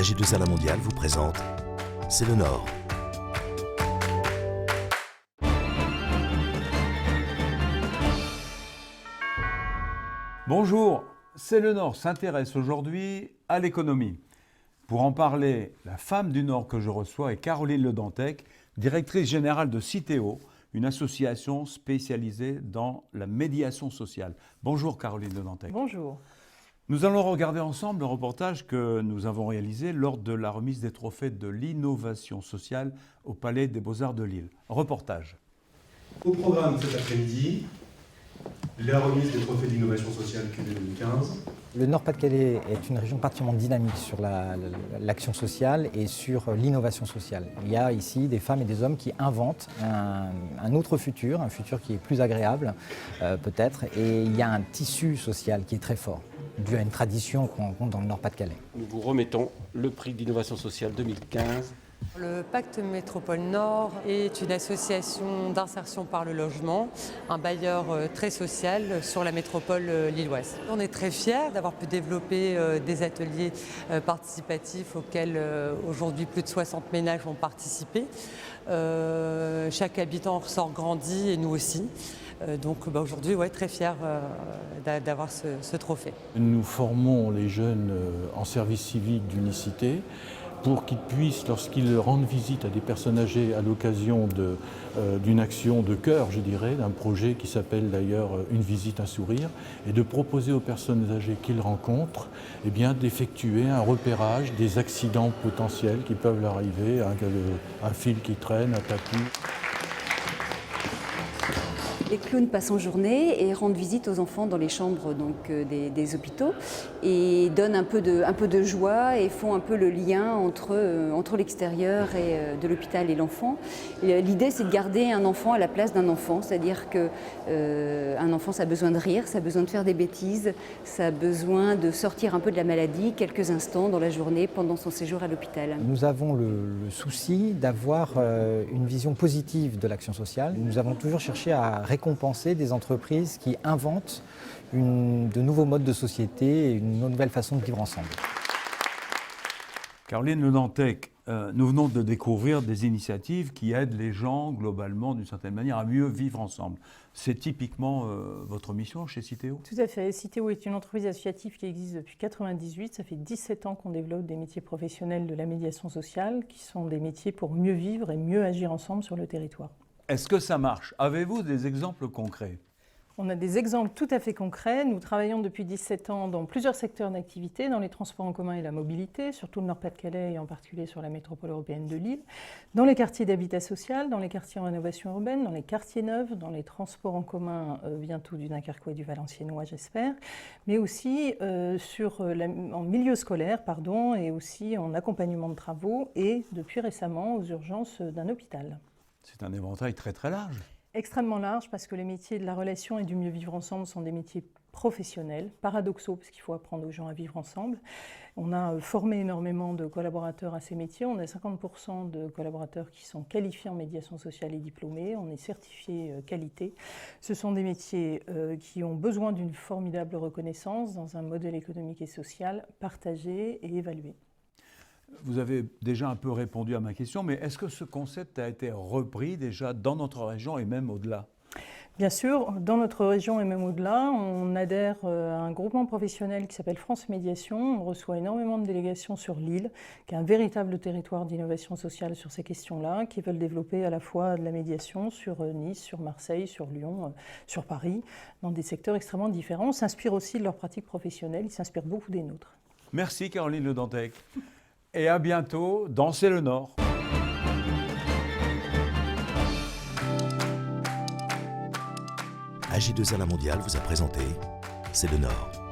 AG2R La Mondiale vous présente C'est le Nord. Bonjour, C'est le Nord s'intéresse aujourd'hui à l'économie. Pour en parler, la femme du Nord que je reçois est Caroline Le Dantec, directrice générale de Citeo, une association spécialisée dans la médiation sociale. Bonjour Caroline Le Dantec. Bonjour. Nous allons regarder ensemble le reportage que nous avons réalisé lors de la remise des trophées de l'innovation sociale au Palais des Beaux-Arts de Lille. Reportage. Au programme cet après-midi, la remise des trophées d'innovation sociale QD 2015. Le Nord-Pas-de-Calais est une région particulièrement dynamique sur l'action sociale et sur l'innovation sociale. Il y a ici des femmes et des hommes qui inventent un autre futur, un futur qui est plus agréable peut-être, et il y a un tissu social qui est très fort, dû à une tradition qu'on rencontre dans le Nord-Pas-de-Calais. Nous vous remettons le prix d'innovation sociale 2015. Le Pacte Métropole Nord est une association d'insertion par le logement, un bailleur très social sur la métropole lilloise. On est très fiers d'avoir pu développer des ateliers participatifs auxquels aujourd'hui plus de 60 ménages ont participé. Chaque habitant ressort grandi et nous aussi. Donc aujourd'hui, très fiers d'avoir ce trophée. Nous formons les jeunes en service civique d'unicité pour qu'ils puissent, lorsqu'ils rendent visite à des personnes âgées à l'occasion d'une action de cœur, je dirais, d'un projet qui s'appelle d'ailleurs Une visite, un sourire, et de proposer aux personnes âgées qu'ils rencontrent d'effectuer un repérage des accidents potentiels qui peuvent leur arriver, un fil qui traîne, un tapis. Les clowns passent en journée et rendent visite aux enfants dans les chambres des hôpitaux et donnent un peu de joie et font un peu le lien entre l'extérieur et de l'hôpital et l'enfant. L'idée, c'est de garder un enfant à la place d'un enfant, c'est-à-dire qu'un enfant, ça a besoin de rire, ça a besoin de faire des bêtises, ça a besoin de sortir un peu de la maladie quelques instants dans la journée pendant son séjour à l'hôpital. Nous avons le souci d'avoir une vision positive de l'action sociale. Nous avons toujours cherché à récompenser des entreprises qui inventent de nouveaux modes de société et une nouvelle façon de vivre ensemble. Caroline Le Dantec, nous venons de découvrir des initiatives qui aident les gens, globalement, d'une certaine manière, à mieux vivre ensemble. C'est typiquement votre mission chez Citeo ? Tout à fait. Citeo est une entreprise associative qui existe depuis 1998. Ça fait 17 ans qu'on développe des métiers professionnels de la médiation sociale, qui sont des métiers pour mieux vivre et mieux agir ensemble sur le territoire. Est-ce que ça marche ? Avez-vous des exemples concrets ? On a des exemples tout à fait concrets. Nous travaillons depuis 17 ans dans plusieurs secteurs d'activité, dans les transports en commun et la mobilité, surtout le Nord-Pas-de-Calais et en particulier sur la métropole européenne de Lille, dans les quartiers d'habitat social, dans les quartiers en rénovation urbaine, dans les quartiers neufs, dans les transports en commun bientôt du Dunkerquois et du Valenciennois, j'espère, mais aussi en milieu scolaire, et aussi en accompagnement de travaux et depuis récemment aux urgences d'un hôpital. C'est un éventail très très large. Extrêmement large parce que les métiers de la relation et du mieux vivre ensemble sont des métiers professionnels, paradoxaux parce qu'il faut apprendre aux gens à vivre ensemble. On a formé énormément de collaborateurs à ces métiers. On a 50% de collaborateurs qui sont qualifiés en médiation sociale et diplômés. On est certifié qualité. Ce sont des métiers qui ont besoin d'une formidable reconnaissance dans un modèle économique et social partagé et évalué. Vous avez déjà un peu répondu à ma question, mais est-ce que ce concept a été repris déjà dans notre région et même au-delà ? Bien sûr, dans notre région et même au-delà, on adhère à un groupement professionnel qui s'appelle France Médiation. On reçoit énormément de délégations sur Lille, qui est un véritable territoire d'innovation sociale sur ces questions-là, qui veulent développer à la fois de la médiation sur Nice, sur Marseille, sur Lyon, sur Paris, dans des secteurs extrêmement différents. On s'inspire aussi de leurs pratiques professionnelles, ils s'inspirent beaucoup des nôtres. Merci Caroline Le Dantec. Et à bientôt dans C'est le Nord. AG2R La Mondiale vous a présenté C'est le Nord.